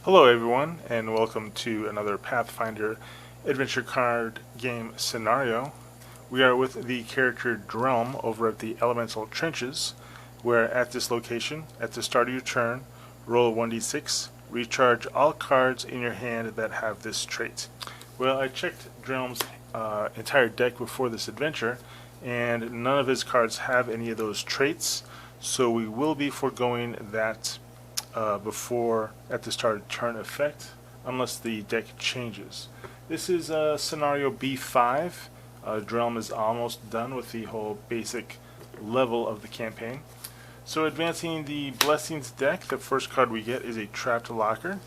Hello everyone, and welcome to another Pathfinder adventure card game scenario. We are with the character Drelm over at the Elemental Trenches, where at this location, at the start of your turn, roll 1d6, recharge all cards in your hand that have this trait. Well, I checked Drelm's entire deck before this adventure, and none of his cards have any of those traits, so we will be foregoing that before at the start of turn effect, unless the deck changes. This is Scenario B5. Drelm is almost done with the whole basic level of the campaign. So advancing the Blessings deck, the first card we get is a Trapped Locker.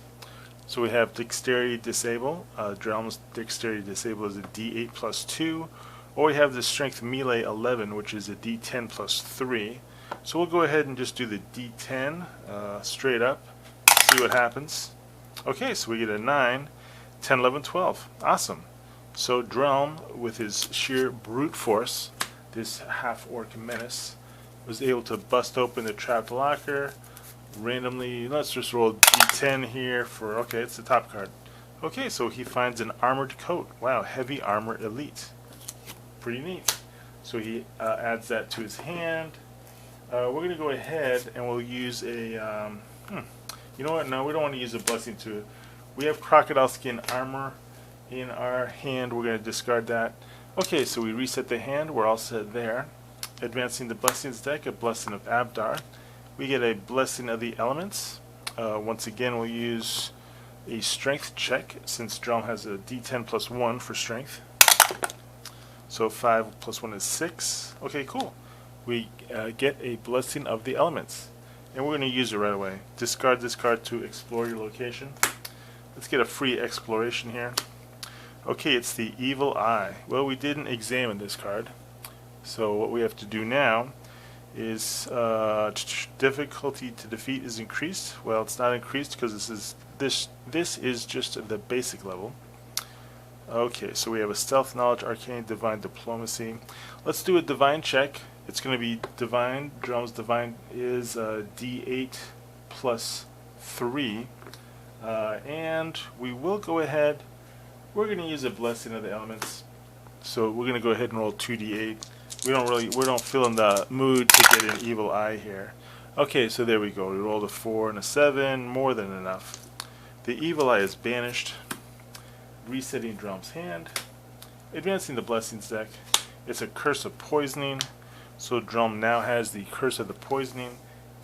So we have Dexterity Disable. Drelm's Dexterity Disable is a D8 plus 2. Or we have the Strength Melee 11, which is a D10 plus 3. So we'll go ahead and just do the D10 straight up, see what happens. Okay, so we get a 9, 10, 11, 12. Awesome. So Drelm, with his sheer brute force, this half-orc menace, was able to bust open the Trapped Locker randomly. Let's just roll D10 here for, okay, it's the top card. Okay, so he finds an Armored Coat. Wow, Heavy Armor Elite. Pretty neat. So he adds that to his hand. We're going to go ahead and we'll use a, you know what, no, we don't want to use a blessing to it. We have Crocodile Skin Armor in our hand, we're going to discard that. Okay, so we reset the hand, we're all set there. Advancing the Blessings deck, a Blessing of Abdar. We get a Blessing of the Elements. Once again, we'll use a Strength check, since Drelm has a D10 plus 1 for Strength. So 5 plus 1 is 6. Okay, cool. We get a Blessing of the Elements, and we're going to use it right away. Discard this card to explore your location. Let's get a free exploration here. Okay, it's the Evil Eye. Well, we didn't examine this card, so what we have to do now is difficulty to defeat is increased. Well, it's not increased because this is just the basic level. Okay, so we have a Stealth, Knowledge, Arcane, Divine, Diplomacy. Let's do a Divine check. It's going to be Divine. Drelm's Divine is D8 plus 3. And we will go ahead. We're going to use a Blessing of the Elements. So we're going to go ahead and roll 2d8. We don't feel in the mood to get an Evil Eye here. Okay, so there we go. We rolled a 4 and a 7, more than enough. The Evil Eye is banished. Resetting Drelm's hand. Advancing the Blessings deck. It's a Curse of Poisoning. So Drelm now has the Curse of the Poisoning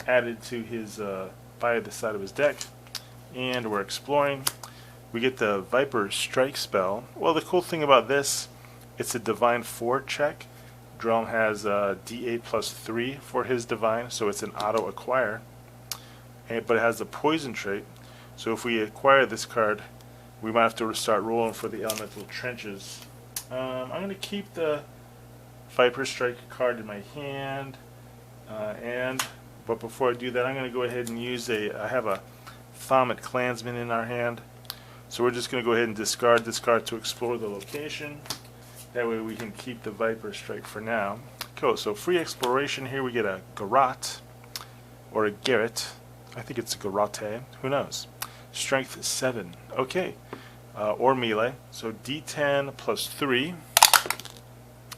added to his by the side of his deck. And we're exploring. We get the Viper Strike spell. Well, the cool thing about this, it's a Divine 4 check. Drelm has D8 plus 3 for his Divine, so it's an auto acquire. But it has the Poison trait. So if we acquire this card, we might have to start rolling for the Elemental Trenches. I'm going to keep the Viper Strike card in my hand, but before I do that, I'm going to go ahead and use I have a Thaumet Clansman in our hand, so we're just going to go ahead and discard this card to explore the location. That way we can keep the Viper Strike for now. Cool, so free exploration here. We get a Garrote, or a Garrot. I think it's a Garrote, who knows. Strength 7, okay, or melee, so D10 plus 3.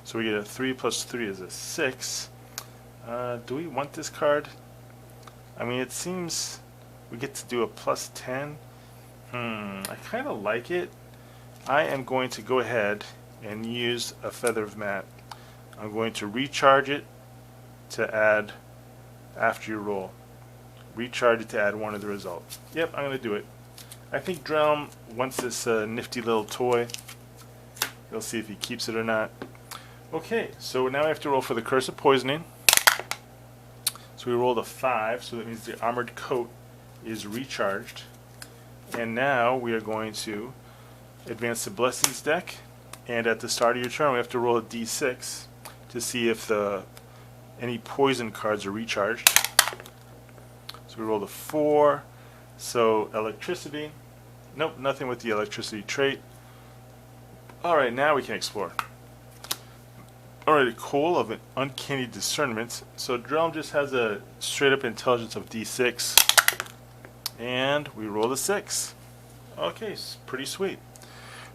So we get a 3 plus 3 is a 6. Do we want this card? I mean, it seems we get to do a plus 10. I kind of like it. I am going to go ahead and use a Feather of MAAT. I'm going to recharge it to add after you roll. Recharge it to add one of the results. Yep, I'm going to do it. I think Drelm wants this nifty little toy. We'll see if he keeps it or not. Okay, so now we have to roll for the Curse of Poisoning. So we rolled a 5, so that means the Armored Coat is recharged. And now we are going to advance the Blessings deck. And at the start of your turn, we have to roll a d6 to see if any poison cards are recharged. So we rolled a 4. So electricity. Nope, nothing with the electricity trait. Alright, now we can explore. Alright, a KOHL of an Uncanny Discernment. So Drelm just has a straight up intelligence of D6. And we roll a 6. Okay, pretty sweet.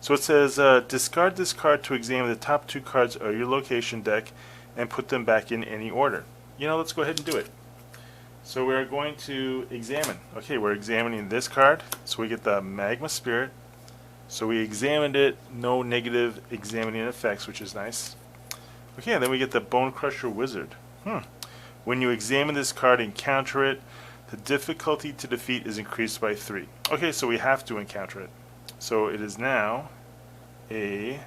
So it says, discard this card to examine the top 2 cards of your location deck and put them back in any order. Let's go ahead and do it. So we're going to examine. Okay, we're examining this card. So we get the Magma Spirit. So we examined it, no negative examining effects, which is nice. Okay, and then we get the BONECRUSHER Wizard. When you examine this card and encounter it, the difficulty to defeat is increased by 3. Okay, so we have to encounter it. So it is now a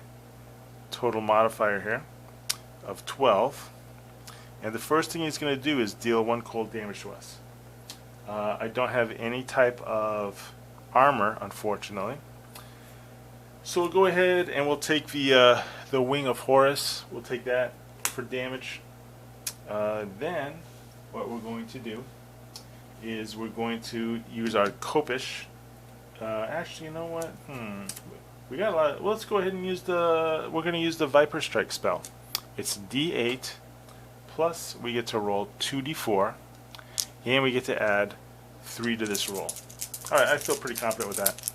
total modifier here of 12. And the first thing he's going to do is deal 1 cold damage to us. I don't have any type of armor, unfortunately. So we'll go ahead and we'll take the Wing of Horus. We'll take that for damage. Then what we're going to do is we're going to use our KOHL. Actually, you know what? We got a lot. Well, let's go ahead and use we're going to use the Viper Strike spell. It's D8 plus we get to roll 2d4, and we get to add 3 to this roll. All right, I feel pretty confident with that.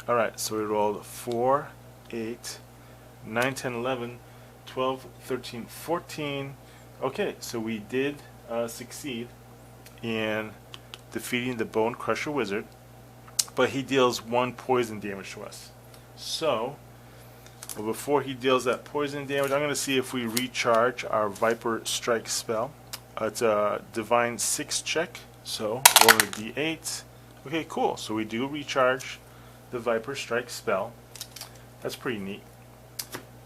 All right, so we rolled 4, 8, 9, 10, 11, 12, 13, 14. Okay, so we did succeed in defeating the BONECRUSHER Wizard, but he deals 1 poison damage to us. So, before he deals that poison damage, I'm going to see if we recharge our Viper Strike spell. It's a Divine 6 check, so roll a D8. Okay, cool. So we do recharge the Viper Strike spell. That's pretty neat.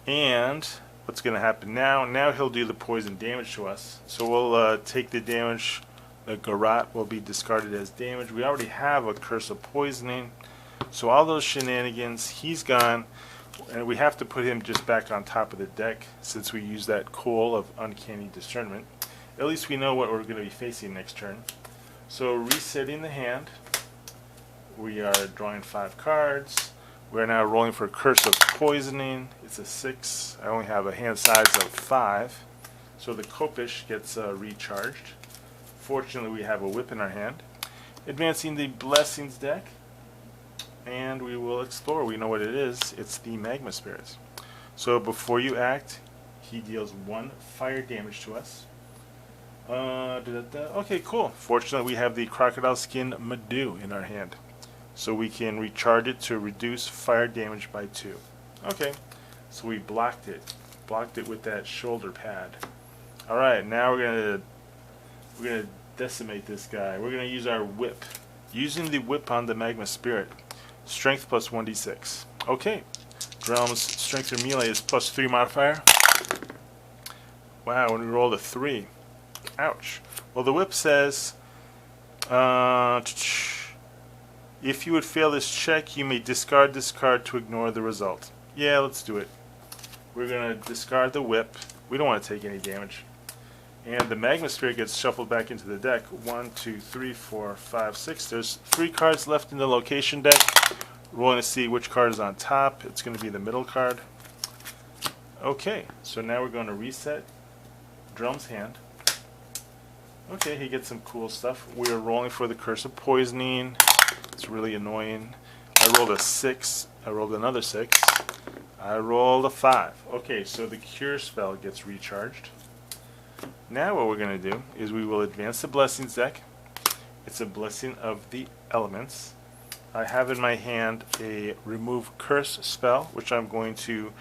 And what's going to happen now? Now he'll do the poison damage to us. So we'll take the damage. The GARROTE will be discarded as damage. We already have a Curse of Poisoning. So all those shenanigans, he's gone. And we have to put him just back on top of the deck since we use that KOHL of Uncanny Discernment. At least we know what we're going to be facing next turn. So resetting the hand, we are drawing 5 cards. We're now rolling for Curse of Poisoning. It's a 6. I only have a hand size of 5. So the KOHL gets recharged. Fortunately, we have a whip in our hand. Advancing the Blessings deck. And we will explore. We know what it is. It's the Magma Spirits. So before you act, he deals 1 fire damage to us. Okay, cool. Fortunately, we have the Crocodile Skin Madu in our hand. So we can recharge it to reduce fire damage by 2. Okay, so we blocked it. Blocked it with that shoulder pad. Alright, now we're gonna decimate this guy. We're gonna use our whip. Using the whip on the Magma Spirit. Strength plus 1d6. Okay. Drelm's strength or melee is plus 3 modifier. Wow, when we rolled a 3. Ouch. Well, the whip says, if you would fail this check, you may discard this card to ignore the result. Yeah, let's do it. We're going to discard the whip. We don't want to take any damage. And the Magma Spirit gets shuffled back into the deck. 1, 2, 3, 4, 5, 6. There's 3 cards left in the location deck. Rolling to see which card is on top. It's going to be the middle card. Okay, so now we're going to reset Drelm's hand. Okay, he gets some cool stuff. We are rolling for the Curse of Poisoning. It's really annoying. I rolled a 6. I rolled another 6. I rolled a 5. Okay, so the Cure spell gets recharged. Now what we're going to do is we will advance the Blessings deck. It's a Blessing of the Elements. I have in my hand a Remove Curse spell, which I'm going to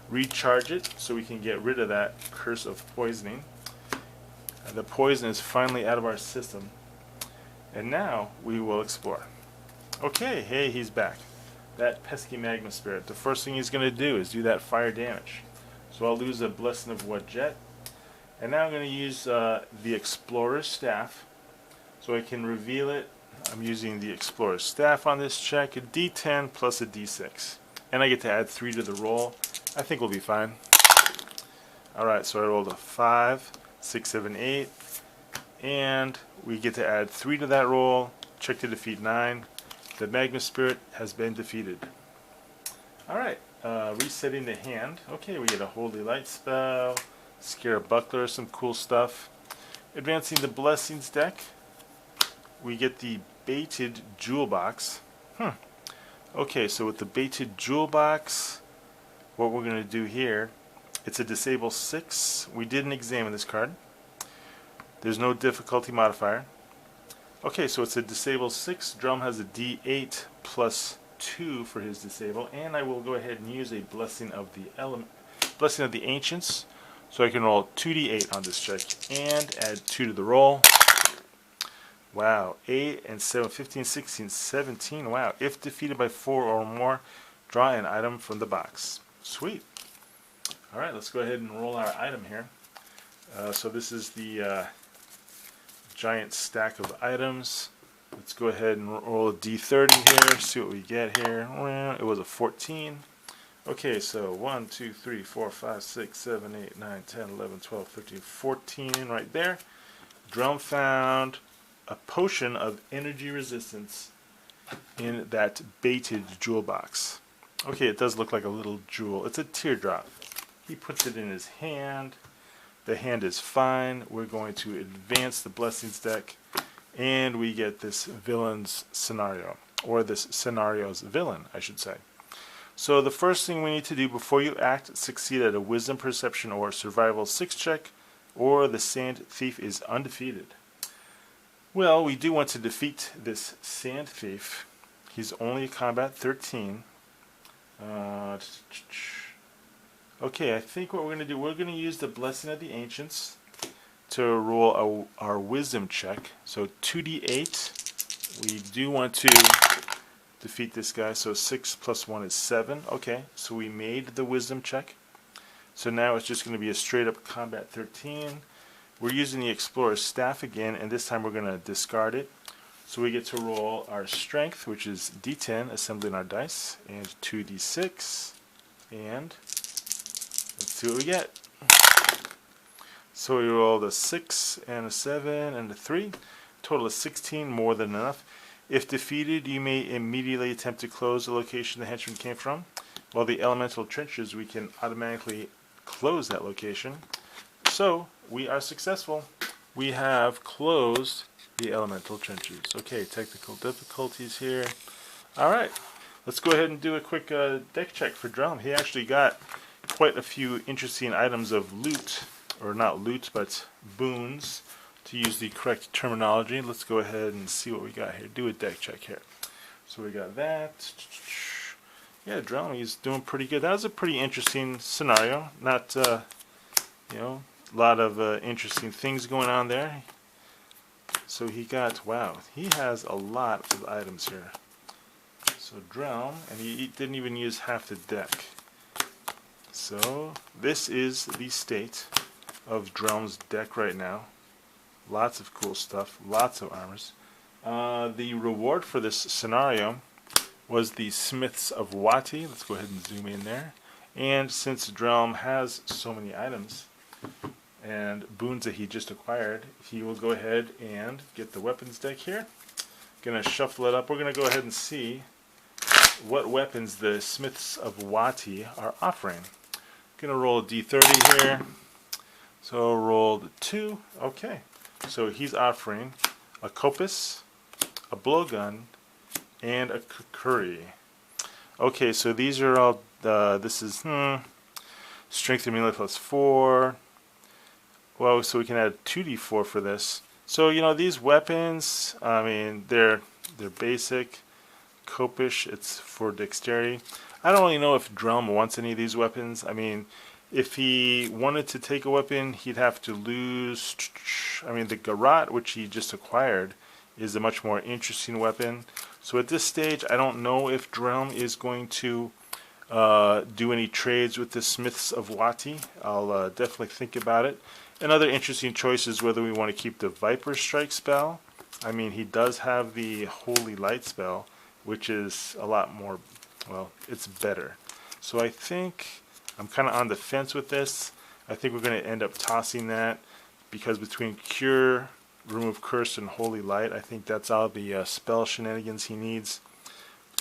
recharge it so we can get rid of that Curse of Poisoning. The poison is finally out of our system. And now we will explore. Okay, hey, he's back. That pesky Magma Spirit. The first thing he's going to do is do that fire damage. So I'll lose a Blessing of Wadjet. And now I'm going to use the Explorer's Staff. So I can reveal it. I'm using the Explorer's Staff on this check. A D10 plus a D6. And I get to add 3 to the roll. I think we'll be fine. Alright, so I rolled a 5, 6, 7, 8. And we get to add 3 to that roll. Check to defeat 9. The Magma Spirit has been defeated. Alright, resetting the hand. Okay, we get a Holy Light spell. Scare Buckler, some cool stuff. Advancing the Blessings deck. We get the baited jewel box. Okay, so with the baited jewel box, what we're going to do here, it's a disable 6. We didn't examine this card. There's no difficulty modifier. Okay, so it's a disable 6. Drelm has a D8 plus 2 for his disable, and I will go ahead and use a blessing of the Ancients. So I can roll 2d8 on this check and add 2 to the roll. Wow, 8 and 7, 15, 16, 17. Wow, if defeated by 4 or more, draw an item from the box. Sweet. Alright, let's go ahead and roll our item here. So this is the giant stack of items. Let's go ahead and roll a d30 here, see what we get here. Well, it was a 14. Okay, so 1, 2, 3, 4, 5, 6, 7, 8, 9, 10, 11, 12, 13, 14 right there. Drelm found a potion of energy resistance in that baited jewel box. Okay, it does look like a little jewel. It's a teardrop. He puts it in his hand. The hand is fine. We're going to advance the blessings deck, and we get this villain's scenario, or this scenario's villain, I should say. So the first thing we need to do before you act, succeed at a wisdom, perception, or survival 6 check, or the sand thief is undefeated. Well, we do want to defeat this sand thief. He's only combat 13. Okay, I think what we're going to do, we're going to use the Blessing of the Ancients to roll our wisdom check. So 2d8. We do want to defeat this guy, so 6 plus 1 is 7. Okay, so we made the wisdom check. So now it's just going to be a straight up combat 13. We're using the Explorer's staff again, and this time we're going to discard it. So we get to roll our strength, which is d10, assembling our dice, and 2d6, and let's see what we get. So we rolled a 6 and a 7 and a 3, total of 16, more than enough. If defeated, you may immediately attempt to close the location the henchman came from. While the elemental trenches, we can automatically close that location. So we are successful. We have closed the elemental trenches. Okay, technical difficulties here. Alright, let's go ahead and do a quick deck check for Drelm. He actually got quite a few interesting items of loot, or not loot, but boons, to use the correct terminology. Let's go ahead and see what we got here. Do a deck check here. So we got that. Yeah, Drelm, he's doing pretty good. That was a pretty interesting scenario. Not, you know, a lot of interesting things going on there. So he got, wow, he has a lot of items here. So Drelm, and he didn't even use half the deck. So this is the state of Drelm's deck right now. Lots of cool stuff, lots of armors. The reward for this scenario was the Smiths of Wati. Let's go ahead and zoom in there. And since Drelm has so many items and boons that he just acquired, he will go ahead and get the weapons deck here. Gonna shuffle it up. We're gonna go ahead and see what weapons the Smiths of Wati are offering. Gonna roll a d30 here. So rolled 2. Okay. So he's offering a Kopis, a blowgun, and a Kukuri. Okay, so these are all, this is, strength and melee plus 4. Well, so we can add 2d4 for this. So, you know, these weapons, I mean, they're basic. Kopish, it's for dexterity. I don't really know if Drelm wants any of these weapons. I mean, if he wanted to take a weapon, he'd have to lose. I mean, the Garrote, which he just acquired, is a much more interesting weapon. So at this stage, I don't know if Drelm is going to do any trades with the Smiths of Wati. I'll definitely think about it. Another interesting choice is whether we want to keep the Viper Strike spell. I mean, he does have the Holy Light spell, which is a lot more, well, it's better. So I think I'm kind of on the fence with this. I think we're going to end up tossing that, because between Cure, Remove Curse, and Holy Light, I think that's all the spell shenanigans he needs.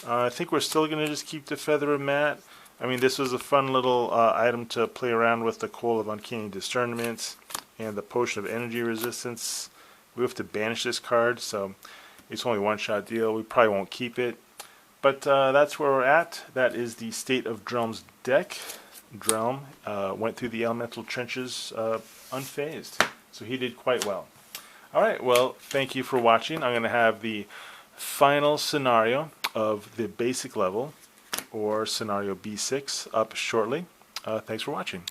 I think we're still going to just keep the Feather of MAAT. I mean, this was a fun little item to play around with, the Coal of Uncanny Discernment and the Potion of Energy Resistance. We have to banish this card, so It's only a one-shot deal. We probably won't keep it. But that's where we're at. That is the state of Drelm's deck. Drelm went through the elemental trenches unfazed. So he did quite well. Alright, well, thank you for watching. I'm going to have the final scenario of the basic level, or Scenario B5, up shortly. Thanks for watching.